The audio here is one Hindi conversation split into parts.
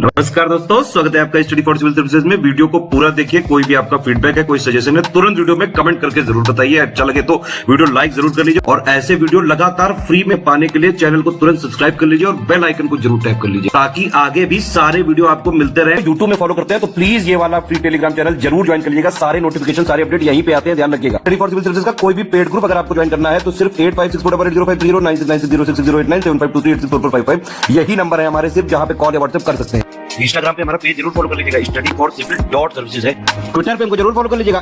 नमस्कार दोस्तों, स्वागत है आपका स्टडी फॉर सिविल सर्विसेज में। वीडियो को पूरा देखिए। कोई भी आपका फीडबैक है, कोई सजेशन है, तुरंत वीडियो में कमेंट करके जरूर बताइए। अच्छा लगे तो वीडियो लाइक जरूर कर लीजिए और ऐसे वीडियो लगातार फ्री में पाने के लिए चैनल को तुरंत सब्सक्राइब कर लीजिए और बेल आइकन को जरूर टैप कर लीजिए ताकि आगे भी सारे वीडियो आपको मिलते रहे। यूट्यूब में फॉलो करते हैं तो प्लीज ये वाला फ्री टेलीग्राम चैनल जरूर ज्वाइन कर लीजिएगा। सारे नोटिफिकेशन, सारे अपडेट यहीं पे आते हैं, ध्यान रखिएगा। स्टडी फॉर सिविल सर्विसेज का कोई भी पेड ग्रुप अगर आपको ज्वाइन करना है तो सिर्फ 85648056906523860892386445 यही नंबर है हमारे, सिर्फ जहां पे कॉल या व्हाट्सएप कर सकते हैं। इंस्टाग्राम पे हमारा पेज जरूर फॉलो कर लीजिएगा, studyforcivil.services है। ट्विटर पे हमको जरूर फॉलो कर लीजिएगा,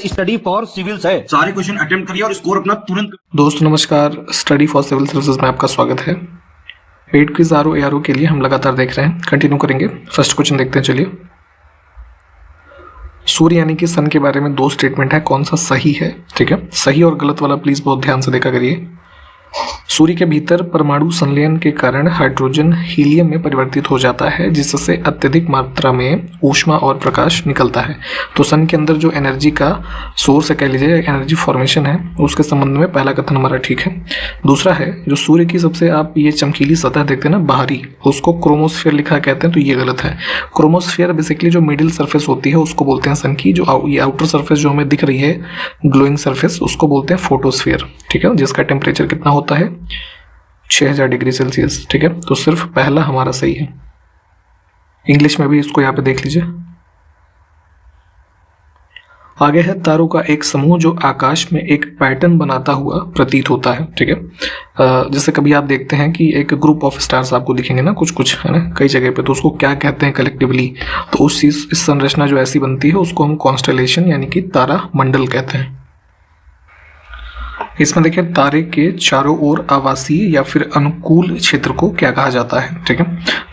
@studyforcivils है। सारे क्वेश्चन अटेम्प्ट करिए और स्कोर अपना तुरंत। दोस्तों नमस्कार, स्टडी फॉर सिविल सर्विसेज में आपका स्वागत है। पेड क्विज आरओ के लिए हम लगातार देख रहे हैं, कंटिन्यू करेंगे। फर्स्ट क्वेश्चन देखते हैं, चलिए। सूर्य यानी कि सन के बारे में दो स्टेटमेंट है, कौन सा सही है? ठीक है, सही और गलत वाला प्लीज बहुत ध्यान से देखा करिए। सूर्य के भीतर परमाणु संलयन के कारण हाइड्रोजन हीलियम में परिवर्तित हो जाता है, जिससे अत्यधिक मात्रा में ऊष्मा और प्रकाश निकलता है। तो सन के अंदर जो एनर्जी का सोर्स है, कह लीजिए एनर्जी फॉर्मेशन है, उसके संबंध में पहला कथन हमारा ठीक है। दूसरा है, जो सूर्य की सबसे आप ये चमकीली सतह देखते हैं ना बाहरी, उसको क्रोमोस्फीयर लिखा कहते हैं, तो ये गलत है। क्रोमोस्फीयर बेसिकली जो मिडिल सरफेस होती है उसको बोलते हैं सन की। जो ये आउटर सरफेस जो हमें दिख रही है ग्लोइंग सरफेस, उसको बोलते हैं फोटोस्फीयर। ठीक है, जिसका टेम्परेचर कितना होता है 6000 डिग्री सेल्सियस। ठीक है, तो सिर्फ पहला हमारा सही है। इंग्लिश में भी इसको यहाँ पे देख लीजिए। आगे है, तारों का एक समूह जो आकाश में एक पैटर्न बनाता हुआ प्रतीत होता है। ठीक है, जैसे कभी आप देखते हैं कि एक ग्रुप ऑफ स्टार्स आपको दिखेंगे ना, कुछ कुछ है ना कई जगह पे, तो उसको क्या कहते हैं कलेक्टिवली? तो उस चीज, इस संरचना जो ऐसी बनती है उसको हम कॉन्स्टेलेशन यानी कि तारा मंडल कहते हैं। इसमें देखिए, तारे के चारों ओर आवासीय या फिर अनुकूल क्षेत्र को क्या कहा जाता है? ठीक है,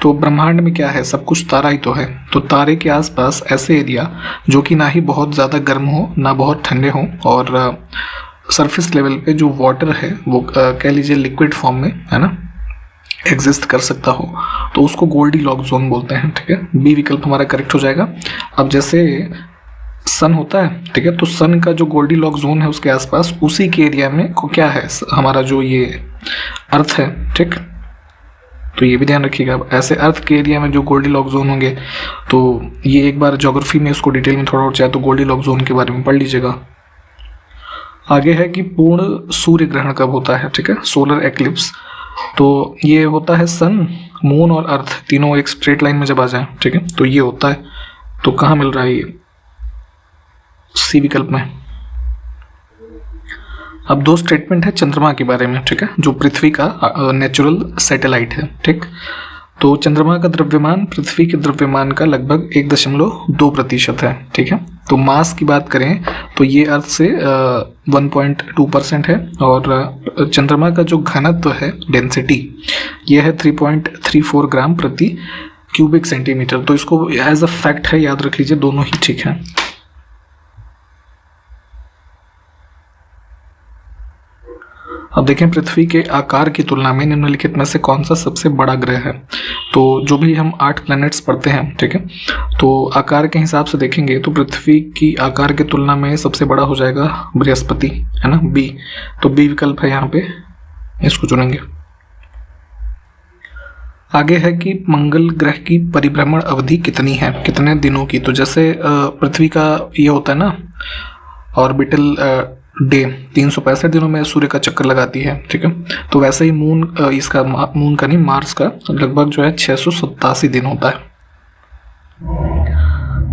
तो ब्रह्मांड में क्या है, सब कुछ तारा ही तो है। तो तारे के आसपास ऐसे एरिया जो कि ना ही बहुत ज़्यादा गर्म हो ना बहुत ठंडे हो, और सरफेस लेवल पे जो वाटर है वो कह लीजिए लिक्विड फॉर्म में है ना एग्जिस्ट कर सकता हो, तो उसको गोल्डीलॉक्स जोन बोलते हैं। ठीक है, बी विकल्प हमारा करेक्ट हो जाएगा। अब जैसे सन होता है, ठीक है, तो सन का जो गोल्डीलॉक्स जोन है उसके आसपास उसी के एरिया में को क्या है हमारा जो ये अर्थ है। ठीक, तो ये भी ध्यान रखिएगा। ऐसे अर्थ के एरिया में जो गोल्डीलॉक्स जोन होंगे, तो ये एक बार ज्योग्राफी में इसको डिटेल में थोड़ा और चाहे तो गोल्डीलॉक्स जोन के बारे में पढ़ लीजिएगा। आगे है कि पूर्ण सूर्य ग्रहण कब होता है? ठीक है, सोलर एक्लिप्स। तो ये होता है सन, मून और अर्थ तीनों एक स्ट्रेट लाइन में जब आ जाए। ठीक है, तो ये होता है। तो कहाँ मिल रहा है ये? सी विकल्प में। अब दो स्टेटमेंट है चंद्रमा के बारे में। ठीक है, जो पृथ्वी का नेचुरल सैटेलाइट है। ठीक, तो चंद्रमा का द्रव्यमान पृथ्वी के द्रव्यमान का लगभग 1.2% है। ठीक है, तो मास की बात करें तो ये अर्थ से 1.2% है, और चंद्रमा का जो घनत्व है, डेंसिटी, ये है 3.34 ग्राम प्रति क्यूबिक सेंटीमीटर। तो इसको एज अ फैक्ट है, याद रख लीजिए, दोनों ही ठीक है। अब देखें, पृथ्वी के आकार की तुलना में निम्नलिखित में से कौन सा सबसे बड़ा ग्रह है? तो जो भी हम 8 प्लैनेट्स पढ़ते हैं, ठीक है, तो आकार के हिसाब से देखेंगे तो पृथ्वी की आकार की तुलना में सबसे बड़ा हो जाएगा बृहस्पति, है ना, बी। तो बी विकल्प है यहाँ पे, इसको चुनेंगे। आगे है कि मंगल ग्रह की परिभ्रमण अवधि कितनी है, कितने दिनों की? तो जैसे पृथ्वी का ये होता है ना ऑर्बिटल डे, 365 दिनों में सूर्य का चक्कर लगाती है। ठीक है, तो वैसे ही मून, इसका मून का नहीं, मार्स का लगभग जो है 687 दिन होता है।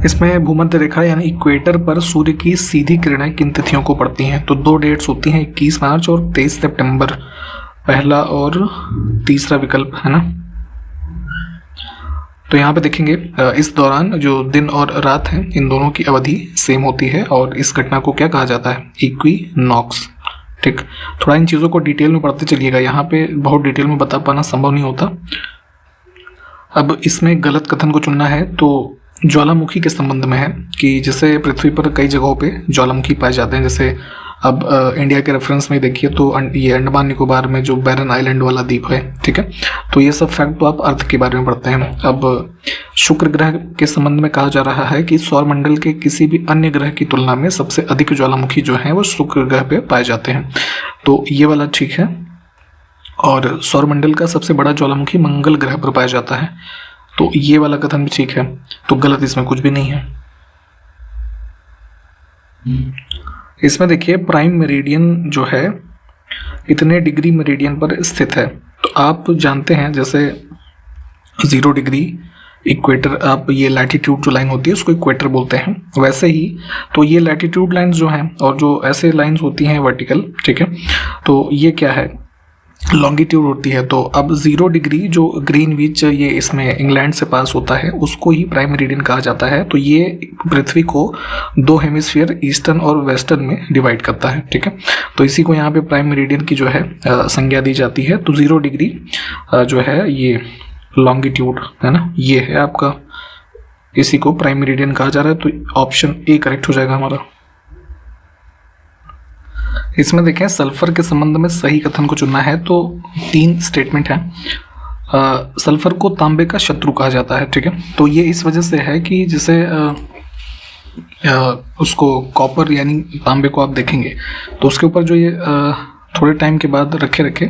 इसमें भूमध्य रेखा यानी इक्वेटर पर सूर्य की सीधी किरणें किन तिथियों को पड़ती हैं? तो दो डेट्स होती हैं, 21 मार्च और 23 सितंबर, पहला और तीसरा विकल्प है ना। तो यहाँ पे देखेंगे इस दौरान जो दिन और रात है, इन दोनों की अवधि सेम होती है, और इस घटना को क्या कहा जाता है? इक्विनॉक्स। ठीक, थोड़ा इन चीज़ों को डिटेल में पढ़ते चलिएगा, यहाँ पे बहुत डिटेल में बता पाना संभव नहीं होता। अब इसमें गलत कथन को चुनना है, तो ज्वालामुखी के संबंध में है कि जैसे पृथ्वी पर कई जगहों पे ज्वालामुखी पाए जाते हैं। जैसे अब इंडिया के रेफरेंस में देखिए तो ये अंडमान निकोबार में जो बैरन आइलैंड वाला द्वीप है। ठीक है, तो ये सब फैक्ट तो आप अर्थ के बारे में पढ़ते हैं। अब शुक्र ग्रह के संबंध में कहा जा रहा है कि सौरमंडल के किसी भी अन्य ग्रह की तुलना में सबसे अधिक ज्वालामुखी जो है वो शुक्र ग्रह पे पाए जाते हैं, तो ये वाला ठीक है। और सौरमंडल का सबसे बड़ा ज्वालामुखी मंगल ग्रह पर पाया जाता है। तो ये वाला कथन भी ठीक है, तो गलत इसमें कुछ भी नहीं है। इसमें देखिए प्राइम मेरिडियन जो है इतने डिग्री मेरिडियन पर स्थित है। तो आप जानते हैं जैसे 0 डिग्री इक्वेटर, आप ये लैटिट्यूड जो लाइन होती है उसको इक्वेटर बोलते हैं, वैसे ही तो ये लैटिट्यूड लाइंस जो हैं और जो ऐसे लाइंस होती हैं वर्टिकल, ठीक है, तो ये क्या है, लॉन्गिट्यूड होती है। तो अब 0 डिग्री जो ग्रीनविच ये इसमें इंग्लैंड से पास होता है उसको ही प्राइम मेरिडियन कहा जाता है। तो ये पृथ्वी को 2 हेमिस्फीयर ईस्टर्न और वेस्टर्न में डिवाइड करता है, ठीक है। तो इसी को यहाँ पे प्राइम मेरिडियन की जो है संज्ञा दी जाती है। तो 0 डिग्री जो है ये लॉन्गिट्यूड है ना, ये है आपका, इसी को प्राइम मेरिडियन कहा जा रहा है। तो ऑप्शन ए करेक्ट हो जाएगा हमारा। इसमें देखें सल्फर के संबंध में सही कथन को चुनना है, तो 3 स्टेटमेंट है। सल्फर को तांबे का शत्रु कहा जाता है, ठीक है। तो ये इस वजह से है कि जैसे उसको कॉपर यानी तांबे को आप देखेंगे तो उसके ऊपर जो ये थोड़े टाइम के बाद रखे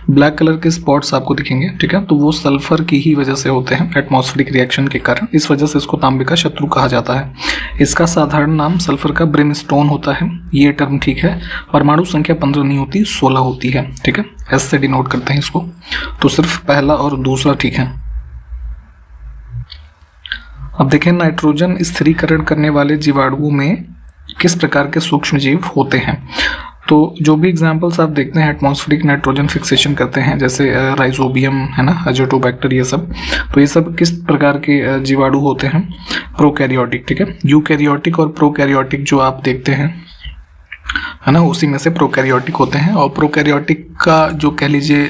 ब्लैक कलर के स्पॉट्स आपको दिखेंगे, ठीक है। तो वो सल्फर की ही वजह से होते हैं, एटमॉस्फेरिक रिएक्शन के कारण। इस वजह से इसको तांबे का शत्रु कहा जाता है। इसका साधारण नाम सल्फर का ब्रिमस्टोन होता है, ये टर्म ठीक है। परमाणु संख्या 15 नहीं होती, 16 होती है, ठीक है। एस से डिनोट करते हैं इसको, तो सिर्फ पहला और दूसरा ठीक है। अब देखें नाइट्रोजन स्थिरीकरण करने वाले जीवाणुओं में किस प्रकार के सूक्ष्म जीव होते हैं। तो जो भी एग्जांपल्स आप देखते हैं एटमॉस्फेरिक नाइट्रोजन फिक्सेशन करते हैं, जैसे राइजोबियम है ना, अजोटोबैक्टर, ये सब, तो ये सब किस प्रकार के जीवाणु होते हैं, प्रोकैरियोटिक, ठीक है। यूकैरियोटिक और प्रोकैरियोटिक जो आप देखते हैं है ना, उसी में से प्रोकैरियोटिक होते हैं। और प्रोकैरियोटिक का जो कह लीजिए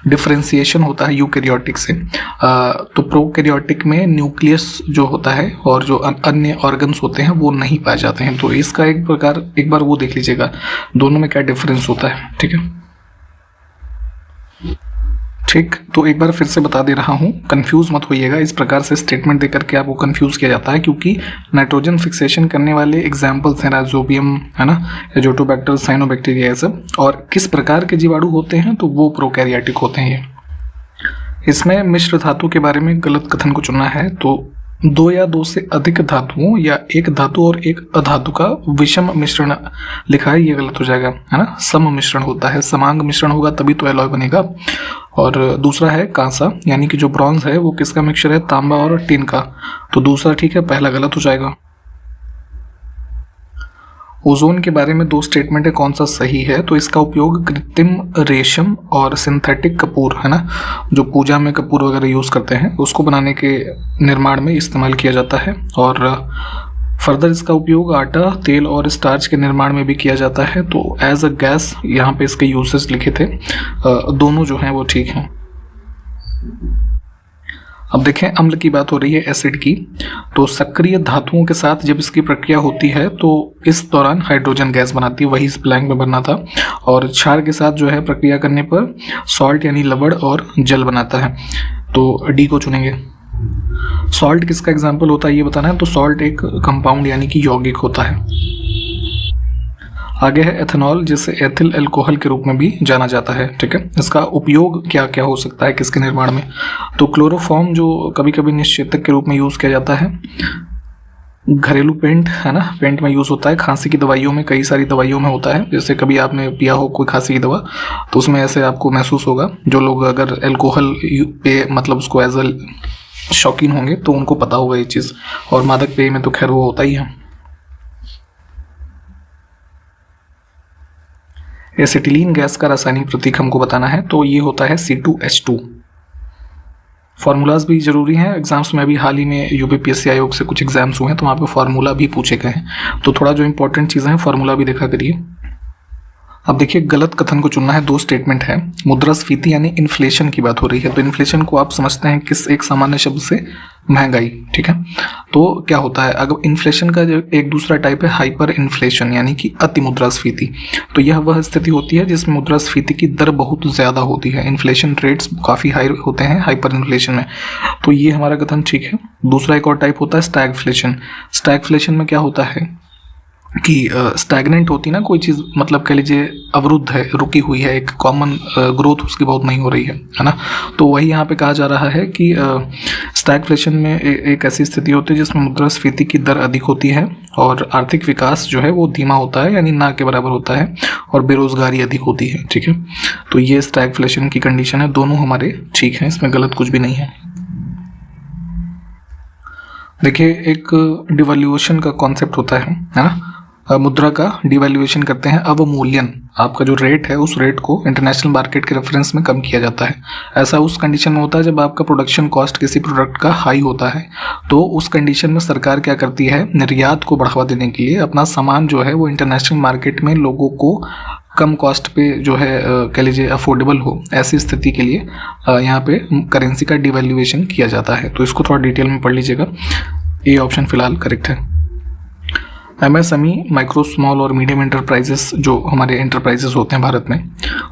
डिफरेंशिएशन होता है यूकैरियोटिक से, तो प्रोकैरियोटिक में न्यूक्लियस जो होता है और जो अन्य ऑर्गन्स होते हैं वो नहीं पाए जाते हैं। तो इसका एक बार वो देख लीजिएगा दोनों में क्या डिफरेंस होता है, ठीक है। ठीक, तो एक बार फिर से बता दे रहा हूँ, कंफ्यूज मत होइएगा। इस प्रकार से स्टेटमेंट देकर के आपको कंफ्यूज किया जाता है, क्योंकि नाइट्रोजन फिक्सेशन करने वाले एग्जाम्पल्स हैं राइजोबियम है ना, एजोटोबैक्टर, साइनोबैक्टीरिया, ये सब। और किस प्रकार के जीवाणु होते हैं, तो वो प्रोकैरियोटिक होते हैं ये। इसमें मिश्र धातु के बारे में गलत कथन को चुनना है। तो 2 या 2 से अधिक धातुओं या एक धातु और एक अधातु का विषम मिश्रण लिखा है, ये गलत हो जाएगा, है ना। सम मिश्रण होता है, समांग मिश्रण होगा तभी तो एलॉय बनेगा। और दूसरा है कांसा, यानी कि जो ब्रॉन्ज है वो किसका मिक्सचर है, तांबा और टिन का। तो दूसरा ठीक है, पहला गलत हो जाएगा। ओजोन के बारे में 2 स्टेटमेंट है, कौन सा सही है। तो इसका उपयोग कृत्रिम रेशम और सिंथेटिक कपूर है ना, जो पूजा में कपूर वगैरह यूज़ करते हैं, उसको बनाने के निर्माण में इस्तेमाल किया जाता है। और फर्दर इसका उपयोग आटा, तेल और स्टार्च के निर्माण में भी किया जाता है। तो एज अ गैस यहाँ पे इसके यूसेस लिखे थे, दोनों जो हैं वो ठीक हैं। अब देखें अम्ल की बात हो रही है, एसिड की। तो सक्रिय धातुओं के साथ जब इसकी प्रक्रिया होती है तो इस दौरान हाइड्रोजन गैस बनाती है, वही इस ब्लैंक में बनना था। और क्षार के साथ जो है प्रक्रिया करने पर सॉल्ट यानी लवण और जल बनाता है। तो डी को चुनेंगे। सॉल्ट किसका एग्जाम्पल होता है ये बताना है। तो सॉल्ट एक कंपाउंड यानी कि यौगिक होता है। आगे है एथेनॉल, जिसे एथिल अल्कोहल के रूप में भी जाना जाता है, ठीक है। इसका उपयोग क्या क्या हो सकता है किसके निर्माण में। तो क्लोरोफॉर्म जो कभी कभी निश्चेतक के रूप में यूज किया जाता है। घरेलू पेंट है ना, पेंट में यूज होता है। खांसी की दवाइयों में, कई सारी दवाइयों में होता है। जैसे कभी आपने पिया हो कोई खांसी की दवा तो उसमें ऐसे आपको महसूस होगा। जो लोग अगर अल्कोहल पे मतलब उसको एज अ शौकीन होंगे तो उनको पता होगा ये चीज़। और मादक पेय में तो खैर वो होता ही है। एसिटिलीन गैस का रासायनिक प्रतीक हमको बताना है। तो ये होता है C2H2। फार्मूलाज भी जरूरी हैं एग्जाम्स में। अभी हाल ही में यूपीपीएससी आयोग से कुछ एग्जाम्स हुए हैं तो वहाँ पे फार्मूला भी पूछे गए हैं। तो थोड़ा जो इंपॉर्टेंट चीज़ें हैं फार्मूला भी देखा करिए। अब देखिए गलत कथन को चुनना है। 2 स्टेटमेंट है। मुद्रास्फीति यानी इन्फ्लेशन की बात हो रही है। तो इन्फ्लेशन को आप समझते हैं किस एक सामान्य शब्द से, महंगाई, ठीक है। तो क्या होता है, अगर इन्फ्लेशन का जो एक दूसरा टाइप है हाइपर इन्फ्लेशन यानी कि अति मुद्रास्फीति। तो यह वह स्थिति होती है जिसमें मुद्रास्फीति की दर बहुत ज़्यादा होती है। इन्फ्लेशन रेट्स काफ़ी हाई होते हैं हाइपर इन्फ्लेशन में। तो ये हमारा कथन ठीक है। दूसरा एक और टाइप होता है स्टैगफ्लेशन। स्टैगफ्लेशन में क्या होता है, कि स्टैग्नेंट होती ना कोई चीज़, मतलब कह लीजिए अवरुद्ध है, रुकी हुई है, एक कॉमन ग्रोथ उसकी बहुत नहीं हो रही है ना। तो वही यहाँ पे कहा जा रहा है कि स्टैगफ्लेशन में एक ऐसी स्थिति होती है जिसमें मुद्रास्फीति की दर अधिक होती है और आर्थिक विकास जो है वो धीमा होता है, यानी ना के बराबर होता है, और बेरोजगारी अधिक होती है। ठीक है, तो ये स्टैगफ्लेशन की कंडीशन है। दोनों हमारे ठीक हैं, इसमें गलत कुछ भी नहीं है। देखिए, एक डिवैल्यूएशन का कॉन्सेप्ट होता है ना, मुद्रा का डिवैल्यूएशन करते हैं, अवमूल्यन। आपका जो रेट है उस रेट को इंटरनेशनल मार्केट के रेफरेंस में कम किया जाता है। ऐसा उस कंडीशन में होता है जब आपका प्रोडक्शन कॉस्ट किसी प्रोडक्ट का हाई होता है। तो उस कंडीशन में सरकार क्या करती है, निर्यात को बढ़ावा देने के लिए अपना सामान जो है वो इंटरनेशनल मार्केट में लोगों को कम कॉस्ट पे जो है कह लीजिए अफोर्डेबल हो, ऐसी स्थिति के लिए यहाँ पे करेंसी का डिवैल्यूएशन किया जाता है। तो इसको थोड़ा डिटेल में पढ़ लीजिएगा। ये ऑप्शन फिलहाल करेक्ट है। MSME, माइक्रो स्मॉल और मीडियम एंटरप्राइजेस, जो हमारे एंटरप्राइजेस होते हैं भारत में,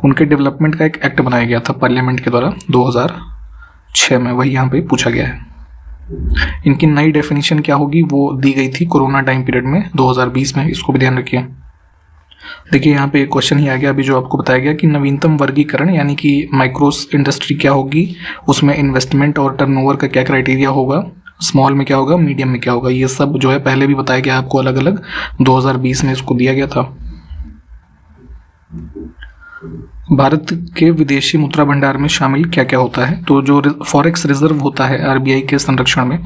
उनके डेवलपमेंट का एक एक्ट बनाया गया था पार्लियामेंट के द्वारा 2006 में, वही यहाँ पे पूछा गया है। इनकी नई डेफिनेशन क्या होगी वो दी गई थी कोरोना टाइम पीरियड में 2020 में, इसको भी ध्यान रखिए। देखिए यहाँ पे एक क्वेश्चन ही आ गया अभी जो आपको बताया गया कि नवीनतम वर्गीकरण, यानी कि माइक्रोस इंडस्ट्री क्या होगी, उसमें इन्वेस्टमेंट और टर्नओवर का क्या क्राइटेरिया होगा, स्मॉल में क्या होगा, मीडियम में क्या होगा, ये सब जो है पहले भी बताया गया आपको अलग अलग, 2020 में इसको दिया गया था। भारत के विदेशी मुद्रा भंडार में शामिल क्या क्या होता है, तो जो फॉरेक्स रिजर्व होता है RBI के संरक्षण में,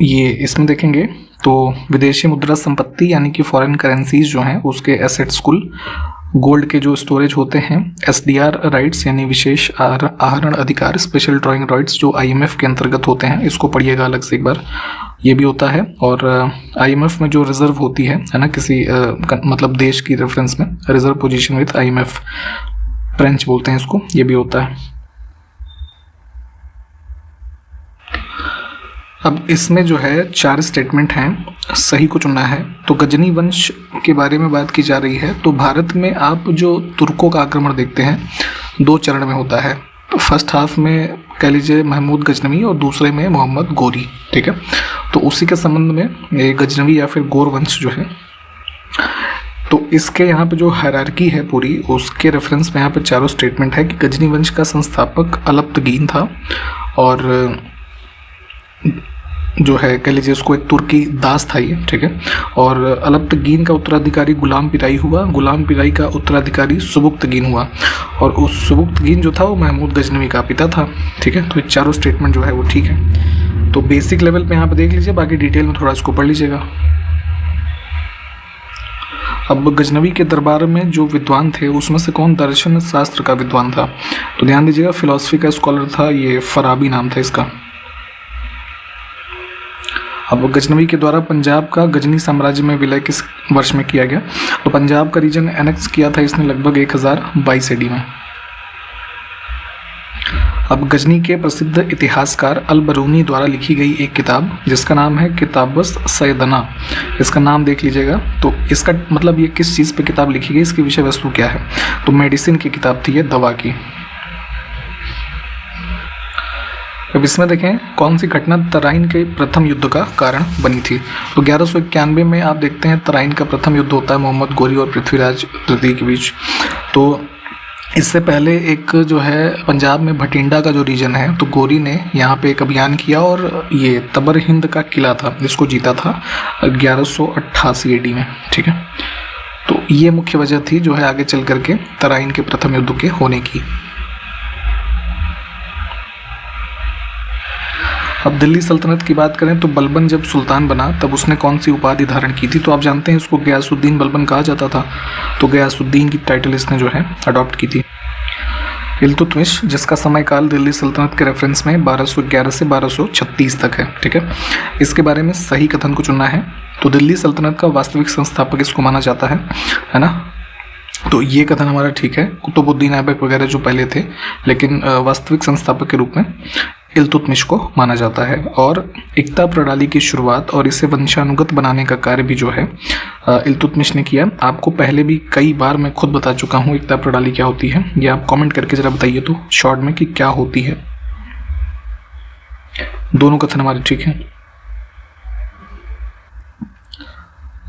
ये इसमें देखेंगे तो विदेशी मुद्रा संपत्ति यानी कि फॉरेन करेंसीज जो हैं उसके एसेट्स कुल, गोल्ड के जो स्टोरेज होते हैं, SDR राइट्स यानी विशेष आहरण अधिकार, स्पेशल ड्राइंग राइट्स जो IMF के अंतर्गत होते हैं, इसको पढ़िएगा अलग से एक बार, ये भी होता है। और IMF में जो रिजर्व होती है ना किसी मतलब देश की रेफरेंस में, reserve position with IMF, French बोलते हैं इसको, ये भी होता है। अब इसमें जो है 4 स्टेटमेंट हैं, सही को चुनना है। तो गजनी वंश के बारे में बात की जा रही है। तो भारत में आप जो तुर्कों का आक्रमण देखते हैं 2 चरण में होता है। तो फर्स्ट हाफ में कह लीजिए महमूद गजनवी और दूसरे में मोहम्मद गोरी। ठीक है, तो उसी के संबंध में ये गजनवी या फिर गोर वंश जो है, तो इसके यहाँ पे जो हायरार्की है पूरी, उसके रेफरेंस में यहाँ पे 4 स्टेटमेंट है कि गजनी वंश का संस्थापक अलप्तगीन था, और जो है कह लीजिए उसको एक तुर्की दास था ये। ठीक है, और अलप्तगीन का उत्तराधिकारी गुलाम पिराई हुआ, गुलाम पिराई का उत्तराधिकारी सुबुक्तगीन हुआ, और उस सुबुक्तगीन जो था वो महमूद गजनवी का पिता था। ठीक है, तो ये 4 स्टेटमेंट जो है वो ठीक है। तो बेसिक लेवल पे यहाँ पे देख लीजिए, बाकी डिटेल में थोड़ा इसको पढ़ लीजिएगा। अब गजनवी के दरबार में जो विद्वान थे उसमें से कौन दर्शन शास्त्र का विद्वान था, तो ध्यान दीजिएगा फिलॉसफी का स्कॉलर था, ये फराबी नाम था इसका। अब गजनवी के द्वारा पंजाब का गजनी साम्राज्य में विलय किस वर्ष में किया गया, तो पंजाब का रीजन एनेक्स किया था इसने लगभग 1022 AD में। अब गजनी के प्रसिद्ध इतिहासकार अल बरूनी द्वारा लिखी गई एक किताब जिसका नाम है किताबुस सैयदना, इसका नाम देख लीजिएगा। तो इसका मतलब ये किस चीज़ पे किताब लिखी गई, इसकी विषय वस्तु क्या है, तो मेडिसिन की किताब थी ये, दवा की। अब इसमें देखें कौन सी घटना तराइन के प्रथम युद्ध का कारण बनी थी, तो 1191 में आप देखते हैं तराइन का प्रथम युद्ध होता है मोहम्मद गोरी और पृथ्वीराज तृतीय के बीच। तो इससे पहले एक जो है पंजाब में भटिंडा का जो रीजन है, तो गोरी ने यहाँ पे एक अभियान किया और ये तबर हिंद का किला था जिसको जीता था 1188 AD में। ठीक है, तो ये मुख्य वजह थी जो है आगे चल करके तराइन के प्रथम युद्ध के होने की। अब दिल्ली सल्तनत की बात करें तो बलबन जब सुल्तान बना तब उसने कौन सी उपाधि धारण की थी, तो आप जानते हैं इसको गयासुद्दीन बलबन कहा जाता था, तो गयासुद्दीन की टाइटल इसने जो है अडॉप्ट की थी। इल्तुतमिश जिसका समय काल दिल्ली सल्तनत के रेफरेंस में 1211 से 1236 तक है। ठीक है, इसके बारे में सही कथन को चुनना है। तो दिल्ली सल्तनत का वास्तविक संस्थापक इसको माना जाता है ना, तो ये कथन हमारा ठीक है। कुतुबुद्दीन ऐबक वगैरह जो पहले थे, लेकिन वास्तविक संस्थापक के रूप में इल्तुतमिश को माना जाता है। और इक्ता प्रणाली की शुरुआत और इसे वंशानुगत बनाने का कार्य भी जो है इल्तुतमिश ने किया। आपको पहले भी कई बार मैं खुद बता चुका हूँ इक्ता प्रणाली क्या होती है, ये आप कमेंट करके जरा बताइए तो शॉर्ट में कि क्या होती है। दोनों कथन हमारे ठीक हैं।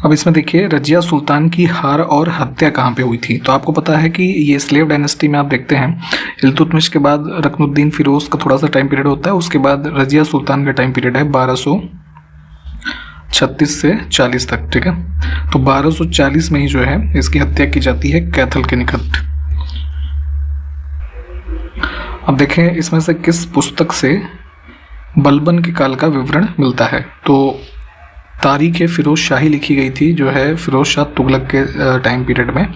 अब इसमें देखिए रजिया सुल्तान की हार और हत्या कहाँ पे हुई थी। तो आपको पता है कि ये स्लेव डायनेस्टी में आप देखते हैं इल्तुतमिश के बाद रकनुद्दीन फिरोज का थोड़ा सा टाइम पीरियड होता है, उसके बाद रजिया सुल्तान का टाइम पीरियड है 1236 से 40 तक, ठीक है। तो 1240 में ही जो है इसकी हत्या की जाती है कैथल के निकट। अब देखें इसमें से किस पुस्तक से बलबन के काल का विवरण मिलता है। तो तारीख फिरोज शाही लिखी गई थी, जो है फिरोज शाह तुगलक के टाइम पीरियड में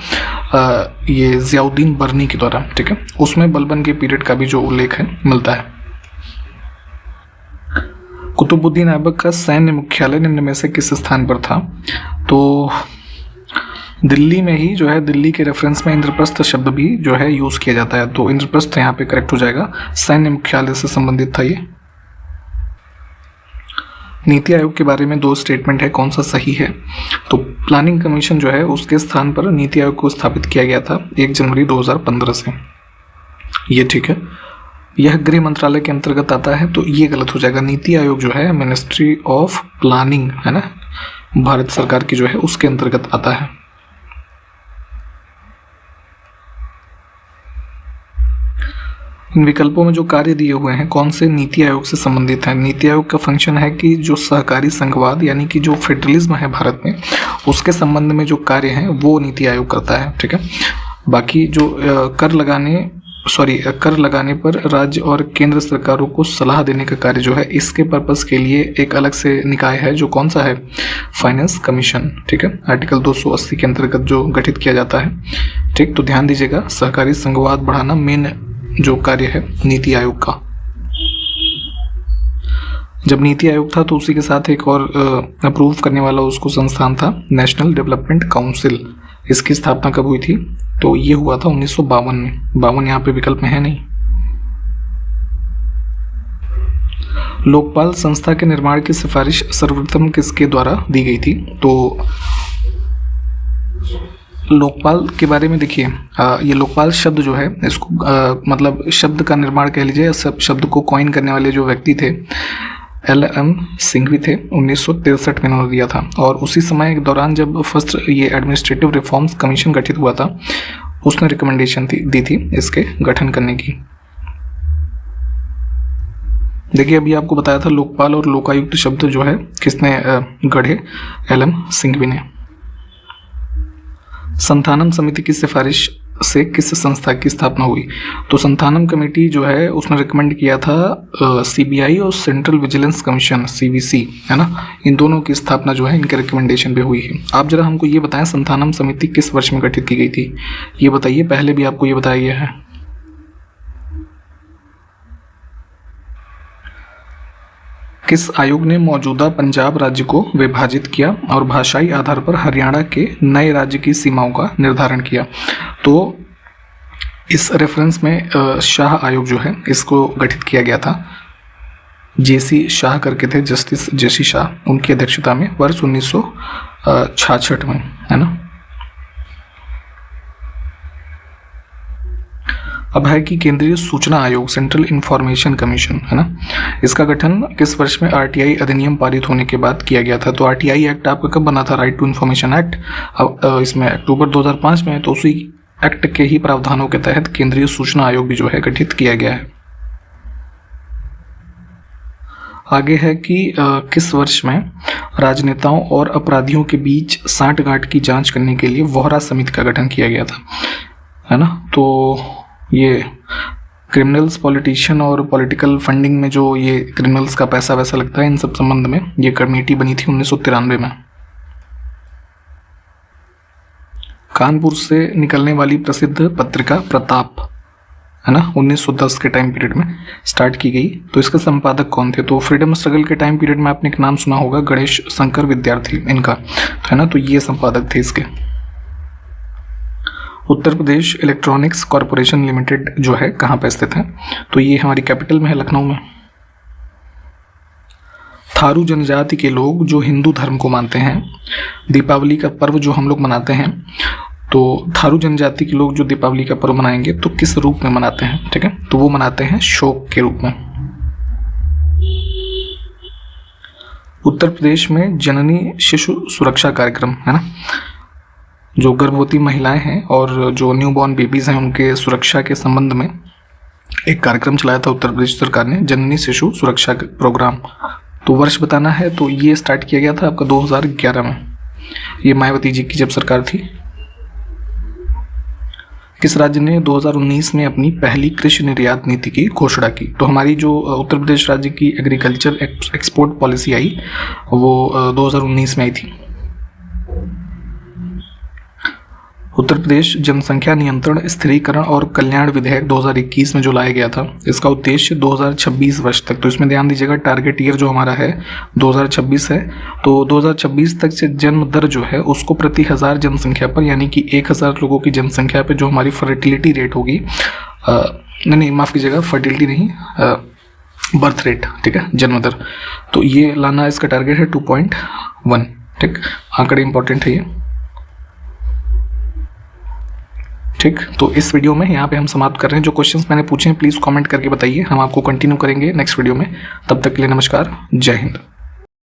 ये ज़ियाउद्दीन बर्नी के द्वारा, ठीक है। उसमें बलबन के पीरियड का भी जो उल्लेख है मिलता है। कुतुबुद्दीन ऐबक का सैन्य मुख्यालय निम्न में से किस स्थान पर था। तो दिल्ली में ही जो है, दिल्ली के रेफरेंस में इंद्रप्रस्थ शब्द भी जो है यूज़ किया जाता है। तो इंद्रप्रस्थ यहाँ पे करेक्ट हो जाएगा, सैन्य मुख्यालय से संबंधित था ये। नीति आयोग के बारे में 2 स्टेटमेंट है, कौन सा सही है। तो प्लानिंग कमीशन जो है उसके स्थान पर नीति आयोग को स्थापित किया गया था 1 जनवरी 2015 से, ये ठीक है। यह गृह मंत्रालय के अंतर्गत आता है, तो ये गलत हो जाएगा। नीति आयोग जो है मिनिस्ट्री ऑफ प्लानिंग है ना, भारत सरकार की जो है उसके अंतर्गत आता है। इन विकल्पों में जो कार्य दिए हुए हैं कौन से नीति आयोग से संबंधित है। नीति आयोग का फंक्शन है कि जो सहकारी संघवाद यानी कि जो फेडरलिज्म है भारत में, उसके संबंध में जो कार्य हैं वो नीति आयोग करता है, ठीक है। बाकी जो कर लगाने पर राज्य और केंद्र सरकारों को सलाह देने का कार्य जो है, इसके पर्पस के लिए एक अलग से निकाय है, जो कौन सा है, फाइनेंस कमीशन, ठीक है। आर्टिकल 280 के अंतर्गत जो गठित किया जाता है, ठीक। तो ध्यान दीजिएगा, सहकारी संघवाद बढ़ाना मेन जो कार्य है नीति आयोग का। जब नीति आयोग था तो उसी के साथ एक और अप्रूव करने वाला उसको संस्थान था, नेशनल डेवलपमेंट काउंसिल। इसकी स्थापना कब हुई थी। तो ये हुआ था 1952 में। 52 यहाँ पे विकल्प में है नहीं। लोकपाल संस्था के निर्माण की सिफारिश सर्वप्रथम किसके द्वारा दी गई थी। तो लोकपाल के बारे में देखिए, ये लोकपाल शब्द जो है इसको मतलब शब्द का निर्माण कह लीजिए, शब्द को कॉइन करने वाले जो व्यक्ति थे LM सिंघवी थे, 1963 में इन्होंने दिया था। और उसी समय के दौरान जब फर्स्ट ये एडमिनिस्ट्रेटिव रिफॉर्म्स कमीशन गठित हुआ था, उसने रिकमेंडेशन दी थी इसके गठन करने की। देखिए अभी आपको बताया था लोकपाल और लोकायुक्त शब्द जो है किसने गढ़े, LM सिंघवी ने। संथानम समिति की सिफारिश से किस संस्था की स्थापना हुई। तो संथानम कमेटी जो है उसने रिकमेंड किया था CBI और सेंट्रल विजिलेंस कमीशन CVC, है ना। इन दोनों की स्थापना जो है इनके रिकमेंडेशन पे हुई है। आप जरा हमको ये बताएं संथानम समिति किस वर्ष में गठित की गई थी, ये बताइए। पहले भी आपको ये बताया गया है। किस आयोग ने मौजूदा पंजाब राज्य को विभाजित किया और भाषाई आधार पर हरियाणा के नए राज्य की सीमाओं का निर्धारण किया। तो इस रेफरेंस में शाह आयोग जो है इसको गठित किया गया था। JC शाह करके थे, जस्टिस JC शाह, उनकी अध्यक्षता में वर्ष 1966 में, है ना। अब है कि केंद्रीय सूचना आयोग, सेंट्रल इंफॉर्मेशन कमीशन, है ना। इसका गठन किस वर्ष में RTI अधिनियम पारित होने के बाद किया गया था। तो RTI एक्ट आपका कब बना था, राइट टू इन्फॉर्मेशन एक्ट। अब इसमें अक्टूबर 2005 में, तो उसी एक्ट के ही प्रावधानों के तहत केंद्रीय सूचना आयोग भी जो है गठित किया गया है। आगे है कि किस वर्ष में राजनेताओं और अपराधियों के बीच सांठगांठ की जांच करने के लिए वोहरा समिति का गठन किया गया था, है ना। तो ये क्रिमिनल्स, पॉलिटिशियन और पॉलिटिकल फंडिंग में जो ये क्रिमिनल्स का पैसा वैसा लगता है, इन सब संबंध में ये कमेटी बनी थी 1993 में। कानपुर से निकलने वाली प्रसिद्ध पत्रिका प्रताप, है ना, 1910 के टाइम पीरियड में स्टार्ट की गई। तो इसके संपादक कौन थे। तो फ्रीडम स्ट्रगल के टाइम पीरियड में आपने एक नाम सुना होगा, गणेश शंकर विद्यार्थी, इनका, है ना। तो ये संपादक थे इसके। Uttar Pradesh electronics corporation limited जो है कहाँ पे स्थित है। तो ये हमारी कैपिटल में है, लखनऊ में। थारू जनजाति के लोग जो हिंदू धर्म को मानते हैं, दीपावली का पर्व जो हम लोग मनाते हैं, तो थारू जनजाति के लोग जो दीपावली का पर्व मनाएंगे तो किस रूप में मनाते हैं, ठीक है। तो वो मनाते हैं शोक के रूप में। उत्तर प्रदेश में जननी शिशु सुरक्षा कार्यक्रम है ना, जो गर्भवती महिलाएं हैं और जो न्यूबॉर्न बेबीज हैं उनके सुरक्षा के संबंध में एक कार्यक्रम चलाया था उत्तर प्रदेश सरकार ने, जननी शिशु सुरक्षा प्रोग्राम। तो वर्ष बताना है तो ये स्टार्ट किया गया था आपका 2011 में, ये मायावती जी की जब सरकार थी। किस राज्य ने 2019 में अपनी पहली कृषि निर्यात नीति की घोषणा की? तो हमारी जो उत्तर प्रदेश राज्य की एग्रीकल्चर एक्सपोर्ट पॉलिसी आई वो 2019 में आई थी। उत्तर प्रदेश जनसंख्या नियंत्रण, स्थिरीकरण और कल्याण विधेयक 2021 में जो लाया गया था, इसका उद्देश्य 2026 वर्ष तक, तो इसमें ध्यान दीजिएगा टारगेट ईयर जो हमारा है 2026 है, तो 2026 तक से जन्म दर जो है उसको प्रति 1000 जनसंख्या पर, यानी कि 1000 लोगों की जनसंख्या पे जो हमारी फर्टिलिटी रेट होगी, नहीं माफ़ कीजिएगा, फर्टिलिटी नहीं, बर्थ रेट, ठीक है, जन्म दर, तो ये लाना इसका टारगेट है 2.1। ठीक, आंकड़े इंपॉर्टेंट है ये। ठीक, तो इस वीडियो में यहाँ पे हम समाप्त कर रहे हैं। जो क्वेश्चंस मैंने पूछे हैं प्लीज़ कमेंट करके बताइए, हम आपको कंटिन्यू करेंगे नेक्स्ट वीडियो में। तब तक के लिए नमस्कार, जय हिंद।